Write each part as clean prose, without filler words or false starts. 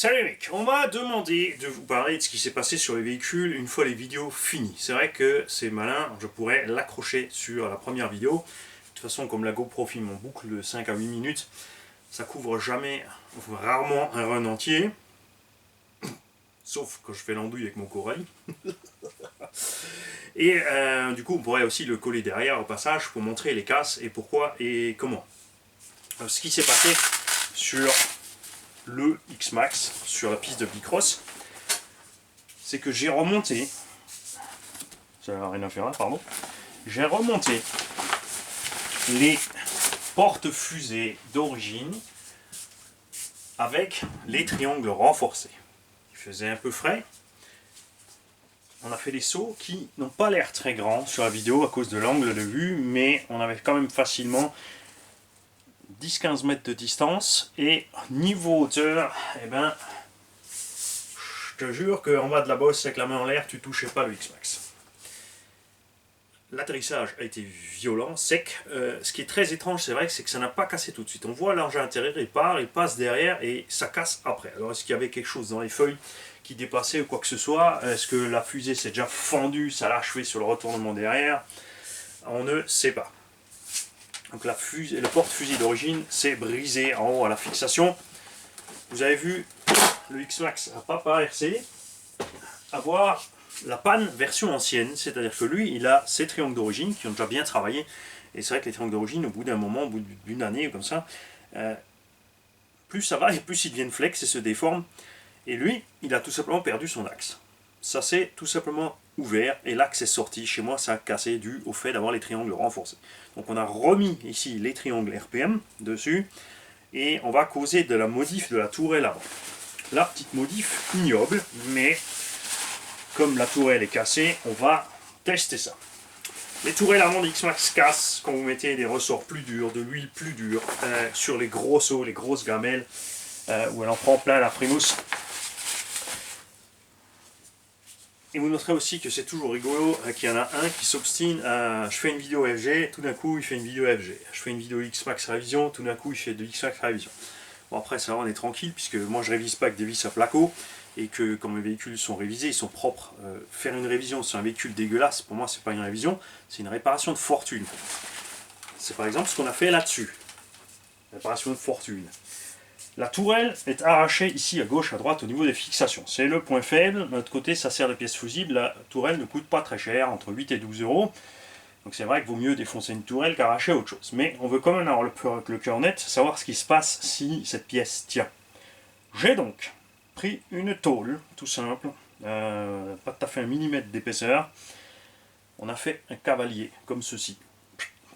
Salut mec, on m'a demandé de vous parler de ce qui s'est passé sur les véhicules une fois les vidéos finies. C'est vrai que c'est malin, je pourrais l'accrocher sur la première vidéo. De toute façon, comme la GoPro filme en boucle de 5 à 8 minutes, ça couvre jamais, rarement un run entier. Sauf quand je fais l'andouille avec mon corail. Et du coup, on pourrait aussi le coller derrière au passage pour montrer les casses et pourquoi et comment. Ce qui s'est passé sur le X-Max, sur la piste de Bicross, c'est que j'ai remonté, ça n'a rien à faire là, pardon, j'ai remonté les porte-fusées d'origine avec les triangles renforcés. Il faisait un peu frais. On a fait des sauts qui n'ont pas l'air très grands sur la vidéo à cause de l'angle de vue, mais on avait quand même facilement 10-15 mètres de distance, et niveau hauteur, eh ben, je te jure qu'en bas de la bosse avec la main en l'air, tu touchais pas le X-Max. L'atterrissage a été violent, sec. Ce qui est très étrange, c'est vrai, c'est que ça n'a pas cassé tout de suite. On voit l'engin intérieur, il part, il passe derrière et ça casse après. Alors est-ce qu'il y avait quelque chose dans les feuilles qui dépassait ou quoi que ce soit? Est-ce que la fusée s'est déjà fendue, ça l'a achevé sur le retournement derrière? On ne sait pas. Donc le porte-fusil d'origine s'est brisé en haut à la fixation. Vous avez vu, le X-Max à Papa RC avoir la panne version ancienne, c'est-à-dire que lui, il a ses triangles d'origine qui ont déjà bien travaillé. Et c'est vrai que les triangles d'origine, au bout d'un moment, au bout d'une année ou comme ça, plus ça va et plus ils deviennent flex et se déforment. Et lui, il a tout simplement perdu son axe. Ça s'est tout simplement ouvert et l'axe est sorti. Chez moi, ça a cassé dû au fait d'avoir les triangles renforcés. Donc on a remis ici les triangles RPM dessus et on va causer de la modif de la tourelle avant. La petite modif ignoble, mais comme la tourelle est cassée, on va tester ça. Les tourelles avant de X-Max cassent quand vous mettez des ressorts plus durs, de l'huile plus dure sur les gros sauts, les grosses gamelles où elle en prend plein la frimousse. Et vous noterez aussi que c'est toujours rigolo qu'il y en a un qui s'obstine à je fais une vidéo FG, tout d'un coup il fait une vidéo FG. Je fais une vidéo X-Max révision, tout d'un coup il fait de X-Max révision. Bon après ça va, on est tranquille puisque moi je révise pas avec des vis à placo et que quand mes véhicules sont révisés, ils sont propres. Faire une révision sur un véhicule dégueulasse, pour moi c'est pas une révision, c'est une réparation de fortune. C'est par exemple ce qu'on a fait là-dessus. Réparation de fortune. La tourelle est arrachée ici à gauche, à droite au niveau des fixations. C'est le point faible. De notre côté, ça sert de pièce fusible. La tourelle ne coûte pas très cher, entre 8 et 12 euros. Donc c'est vrai qu'il vaut mieux défoncer une tourelle qu'arracher autre chose. Mais on veut quand même avoir le cœur net, savoir ce qui se passe si cette pièce tient. J'ai donc pris une tôle, tout simple, pas tout à fait un millimètre d'épaisseur. On a fait un cavalier, comme ceci.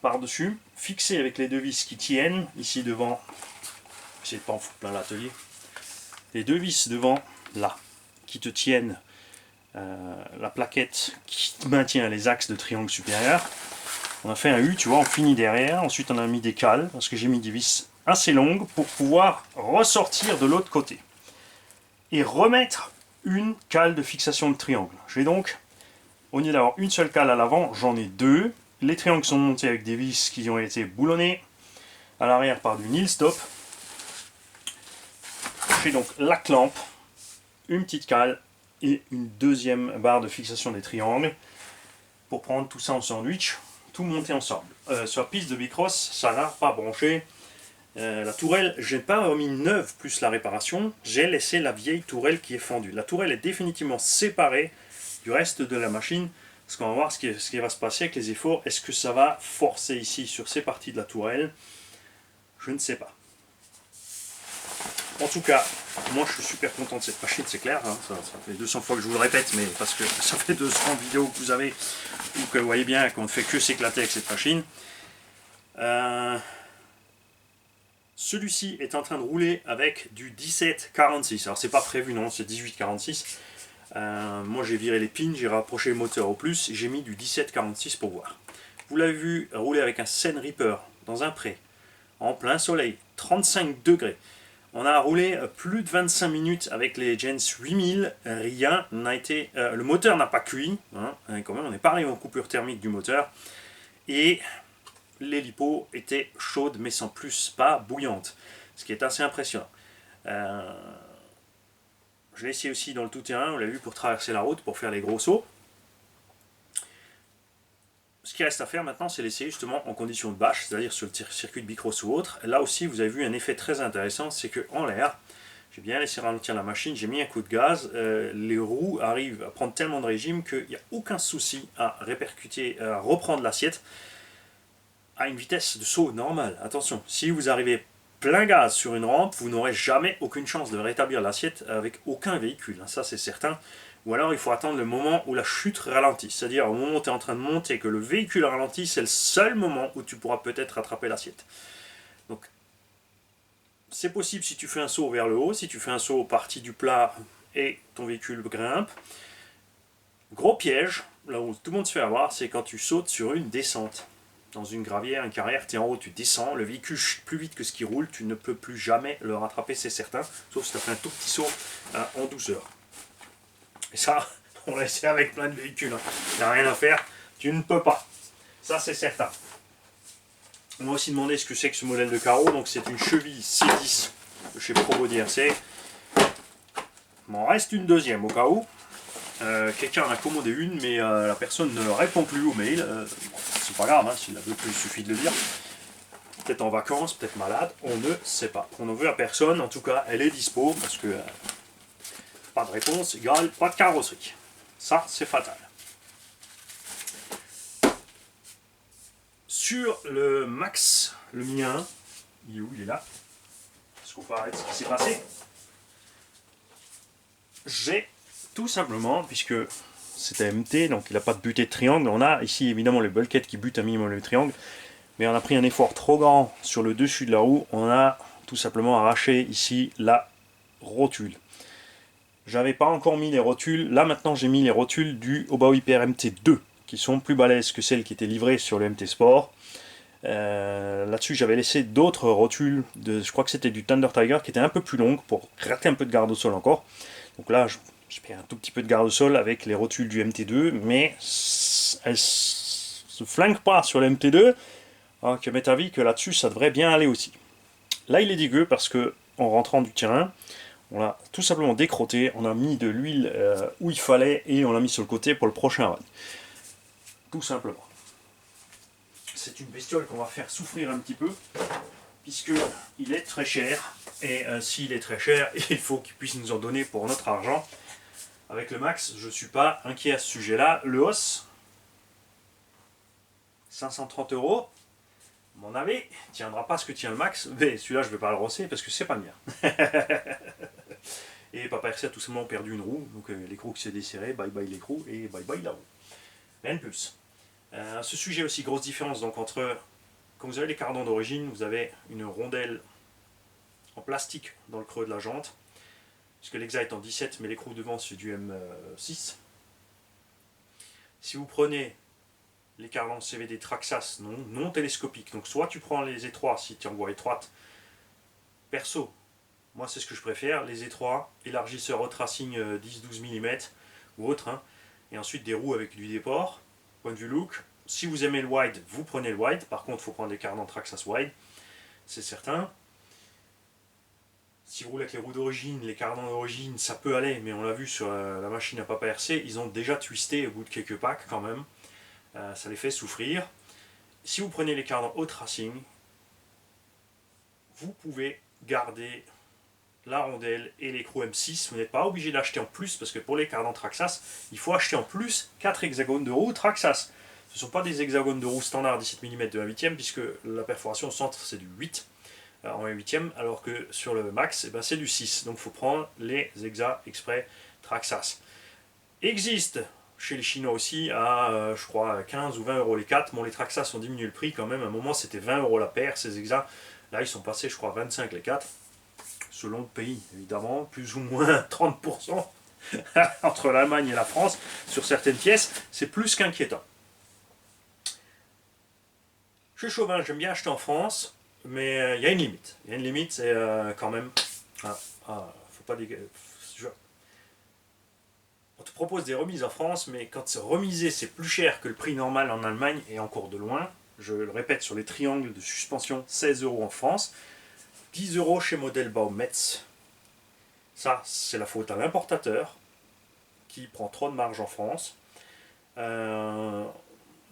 Par-dessus, fixé avec les deux vis qui tiennent, ici devant. J'essaie de pas en foutre plein l'atelier. Les deux vis devant, là, qui te tiennent la plaquette qui maintient les axes de triangle supérieur. On a fait un U, tu vois, on finit derrière. Ensuite, on a mis des cales, parce que j'ai mis des vis assez longues pour pouvoir ressortir de l'autre côté. Et remettre une cale de fixation de triangle. J'ai donc, au lieu d'avoir une seule cale à l'avant, j'en ai deux. Les triangles sont montés avec des vis qui ont été boulonnés à l'arrière par du nil stop. J'ai donc la clampe, une petite cale et une deuxième barre de fixation des triangles pour prendre tout ça en sandwich, tout monter ensemble. Sur la piste de Bicross, ça n'a pas branché. La tourelle, j'ai pas remis neuve plus la réparation, j'ai laissé la vieille tourelle qui est fendue. La tourelle est définitivement séparée du reste de la machine, parce qu'on va voir ce qui va se passer avec les efforts. Est-ce que ça va forcer ici sur ces parties de la tourelle? Je ne sais pas. En tout cas, moi je suis super content de cette machine, c'est clair, hein, ça fait 200 fois que je vous le répète, mais parce que ça fait 200 vidéos que vous avez, ou que vous voyez bien qu'on ne fait que s'éclater avec cette machine. Celui-ci est en train de rouler avec du 1746, alors c'est pas prévu, non, c'est 1846. Moi j'ai viré les pins, j'ai rapproché le moteur au plus, j'ai mis du 1746 pour voir. Vous l'avez vu rouler avec un Sen Reaper dans un pré, en plein soleil, 35 degrés. On a roulé plus de 25 minutes avec les Gens 8000, rien n'a été... le moteur n'a pas cuit, hein, quand même, on n'est pas arrivé en coupure thermique du moteur, et les lipos étaient chaudes mais sans plus, pas bouillantes, ce qui est assez impressionnant. Je l'ai essayé aussi dans le tout-terrain, on l'a vu, pour traverser la route, pour faire les gros sauts. Ce qui reste à faire maintenant, c'est l'essayer justement en conditions de bâche, c'est-à-dire sur le circuit de bicross ou autre. Là aussi, vous avez vu un effet très intéressant, c'est qu'en l'air, j'ai bien laissé ralentir la machine, j'ai mis un coup de gaz, les roues arrivent à prendre tellement de régime qu'il n'y a aucun souci à répercuter, à reprendre l'assiette à une vitesse de saut normale. Attention, si vous arrivez plein gaz sur une rampe, vous n'aurez jamais aucune chance de rétablir l'assiette avec aucun véhicule, ça c'est certain. Ou alors il faut attendre le moment où la chute ralentit, c'est-à-dire au moment où tu es en train de monter et que le véhicule ralentit, c'est le seul moment où tu pourras peut-être rattraper l'assiette. Donc c'est possible si tu fais un saut vers le haut, si tu fais un saut parti du plat et ton véhicule grimpe. Gros piège, là où tout le monde se fait avoir, c'est quand tu sautes sur une descente. Dans une gravière, une carrière, tu es en haut, tu descends, le véhicule chute plus vite que ce qui roule, tu ne peux plus jamais le rattraper, c'est certain, sauf si tu as fait un tout petit saut en douceur. Et ça, on l'a essayé avec plein de véhicules. Il n'y a rien à faire. Tu ne peux pas. Ça, c'est certain. On m'a aussi demandé ce que c'est que ce modèle de carreau. Donc, c'est une cheville C10 de chez Probo DRC. Il m'en reste une deuxième au cas où. Quelqu'un en a commandé une, mais la personne ne répond plus au mail. C'est pas grave, s'il la veut plus, il suffit de le dire. Peut-être en vacances, peut-être malade, on ne sait pas. On n'en veut à personne. En tout cas, elle est dispo parce que... pas de réponse égale pas de carrosserie. Ça, c'est fatal. Sur le Max, le mien, il est où? Il est là. Est-ce qu'on peut arrêter ce qui s'est passé? J'ai tout simplement, puisque c'était MT, donc il n'a pas de butée de triangle, on a ici évidemment le bulkhead qui bute un minimum le triangle, mais on a pris un effort trop grand sur le dessus de la roue, on a tout simplement arraché ici la rotule. J'avais pas encore mis les rotules, là maintenant j'ai mis les rotules du Obao Hyper MT2 qui sont plus balèzes que celles qui étaient livrées sur le MT Sport. Là-dessus j'avais laissé d'autres rotules, je crois que c'était du Thunder Tiger qui étaient un peu plus longues pour gratter un peu de garde au sol encore. Donc là j'ai pris un tout petit peu de garde au sol avec les rotules du MT2, mais elles se flinguent pas sur le MT2, alors que m'est avis que là-dessus ça devrait bien aller aussi. Là il est dégueu parce que en rentrant du terrain, on l'a tout simplement décrotté, on a mis de l'huile où il fallait et on l'a mis sur le côté pour le prochain ride. Tout simplement. C'est une bestiole qu'on va faire souffrir un petit peu, puisqu'il est très cher, et s'il est très cher, il faut qu'il puisse nous en donner pour notre argent. Avec le Max, je ne suis pas inquiet à ce sujet-là. Le os, 530 €. Mon avis, tiendra pas ce que tient le Max, mais celui-là je ne vais pas le rosser parce que c'est pas le mien. Et Papa RC a tout simplement perdu une roue, donc l'écrou qui s'est desserré, bye bye l'écrou et bye bye la roue. Rien de plus. Ce sujet aussi, grosse différence donc entre, quand vous avez les cardans d'origine, vous avez une rondelle en plastique dans le creux de la jante, puisque l'exa est en 17, mais l'écrou devant c'est du M6. Si vous prenez les cardans CVD Traxxas non télescopiques, donc soit tu prends les étroits si tu es en voie étroite, perso, moi c'est ce que je préfère, les étroits, élargisseurs retracing 10-12 mm ou autre, et ensuite des roues avec du déport. Point de vue look, si vous aimez le wide, vous prenez le wide, par contre il faut prendre des cardans Traxxas wide, c'est certain. Si vous roulez avec les roues d'origine, les cardans d'origine, ça peut aller, mais on l'a vu sur la machine à Papa RC, ils ont déjà twisté au bout de quelques packs quand même. Ça les fait souffrir. Si vous prenez les cardans haute racing, vous pouvez garder la rondelle et l'écrou M6. Vous n'êtes pas obligé d'acheter en plus, parce que pour les cardans Traxxas, il faut acheter en plus 4 hexagones de roue Traxxas. Ce ne sont pas des hexagones de roue standard 17 mm de 1/8, puisque la perforation au centre c'est du 8 en 1/8, alors que sur le Max c'est du 6. Donc il faut prendre les hexas exprès Traxxas. Existe chez les Chinois aussi à je crois 15 ou 20 € les 4. Bon, les Traxxas ont diminué le prix quand même, à un moment c'était 20 € la paire ces hexas, là ils sont passés je crois 25 les 4, selon le pays évidemment, plus ou moins 30% entre l'Allemagne et la France sur certaines pièces, c'est plus qu'inquiétant. Je suis chauvin, j'aime bien acheter en France, mais il y a une limite. Il y a une limite, c'est quand même... faut pas on te propose des remises en France, mais quand c'est remisé, c'est plus cher que le prix normal en Allemagne et encore de loin. Je le répète, sur les triangles de suspension, 16 € en France, 10 € chez Model Baumetz. Ça, c'est la faute à l'importateur qui prend trop de marge en France.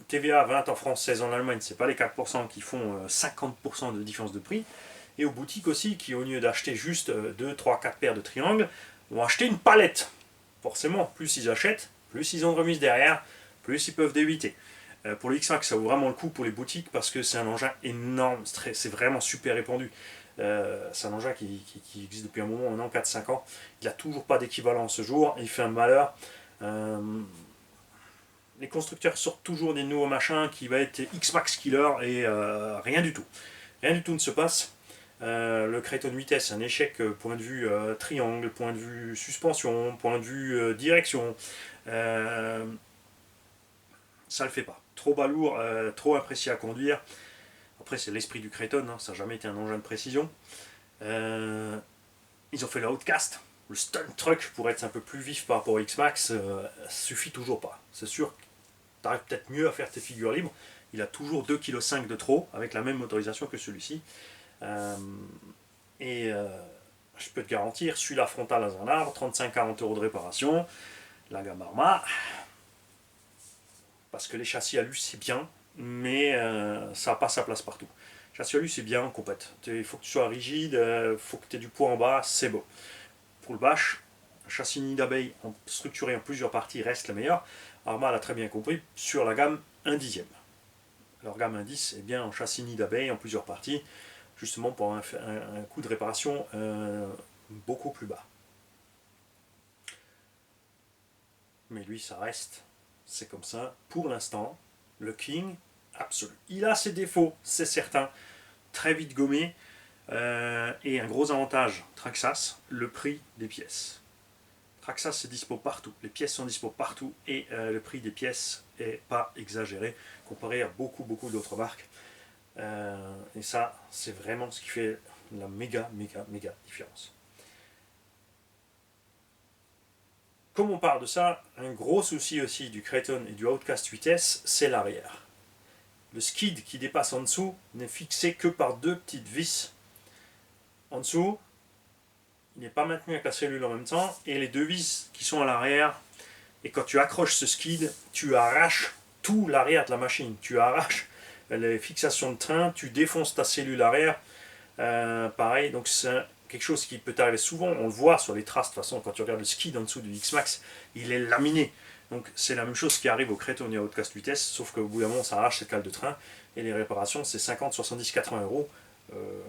TVA 20 en France, 16 en Allemagne, c'est pas les 4% qui font 50% de différence de prix. Et aux boutiques aussi, qui au lieu d'acheter juste 2, 3, 4 paires de triangles, vont acheter une palette. Forcément, plus ils achètent, plus ils ont de remise derrière, plus ils peuvent débiter. Pour le X5, ça vaut vraiment le coup pour les boutiques parce que c'est un engin énorme, c'est vraiment super répandu. C'est un engin qui existe depuis un moment, un an, 4-5 ans. Il n'a toujours pas d'équivalent ce jour, il fait un malheur. Les constructeurs sortent toujours des nouveaux machins qui va être X-Max Killer et rien du tout. Rien du tout ne se passe. Le Kraton 8S, c'est un échec point de vue triangle, point de vue suspension, point de vue direction. Ça le fait pas. Trop balourd, trop imprécis à conduire. Après, c'est l'esprit du Kraton, hein, ça n'a jamais été un engin de précision. Ils ont fait le Outcast, le stunt truck pour être un peu plus vif par rapport au X-Max, ça suffit toujours pas. C'est sûr que tu arrives peut-être mieux à faire tes figures libres. Il a toujours 2,5 kg de trop avec la même motorisation que celui-ci. Et je peux te garantir, celui-là frontal dans un arbre, 35-40 € de réparation. La gamme Arma, parce que les châssis alu c'est bien, mais ça n'a pas sa place partout. Châssis alu c'est bien, compète. Il faut que tu sois rigide, il faut que tu aies du poids en bas, c'est beau. Pour le bash, châssis nid d'abeille structuré en plusieurs parties reste le meilleur. Arma l'a très bien compris sur la gamme 1 dixième. Leur gamme indice est bien en châssis nid d'abeille en plusieurs parties, justement pour un coût de réparation beaucoup plus bas. Mais lui, ça reste, c'est comme ça, pour l'instant, le King absolu. Il a ses défauts, c'est certain, très vite gommé, et un gros avantage, Traxxas, le prix des pièces. Traxxas c'est dispo partout, les pièces sont dispo partout, et le prix des pièces est pas exagéré, comparé à beaucoup d'autres marques. Et ça, c'est vraiment ce qui fait la méga différence. Comme on parle de ça, un gros souci aussi du Kraton et du Outcast 8S, c'est l'arrière. Le skid qui dépasse en dessous n'est fixé que par 2 petites vis. En dessous, il n'est pas maintenu avec la cellule en même temps, et les 2 vis qui sont à l'arrière, et quand tu accroches ce skid, tu arraches tout l'arrière de la machine. Tu arraches les fixations de train, tu défonces ta cellule arrière. Pareil, donc c'est quelque chose qui peut arriver souvent, on le voit sur les traces de toute façon, quand tu regardes le skid en dessous du X-Max, il est laminé. Donc c'est la même chose qui arrive au Kraton et au Outcast 8S, sauf qu'au bout d'un moment ça arrache cette cale de train, et les réparations c'est 50, 70, 80 €.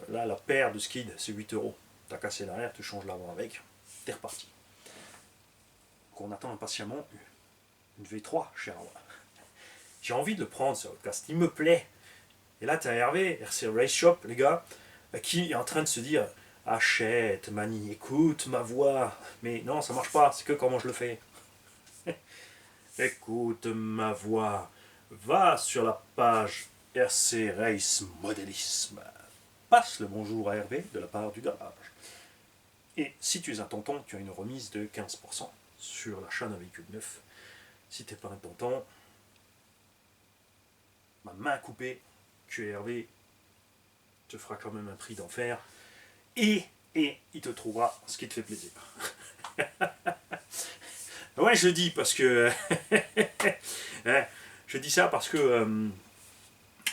Là la paire de skid c'est 8 €. T'as cassé l'arrière, tu changes l'avant avec, t'es reparti. Donc on attend impatiemment une V3 chez Arma. J'ai envie de le prendre ce Outcast, il me plaît. Et là t'as Hervé, RC Race Shop les gars, qui est en train de se dire achète Mani, écoute ma voix, mais non ça marche pas, c'est que comment je le fais. Écoute ma voix, va sur la page RC Race Modélisme, passe le bonjour à Hervé de la part du garage. Et si tu es un tonton, tu as une remise de 15% sur l'achat d'un véhicule neuf. Si tu n'es pas un tonton, ma main coupée, tu es Hervé, te fera quand même un prix d'enfer. Et il te trouvera ce qui te fait plaisir. Ouais, je dis parce que je dis ça parce que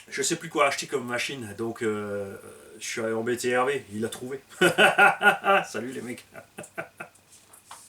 je sais plus quoi acheter comme machine, donc je suis allé embêter Hervé, il l'a trouvé. Salut les mecs.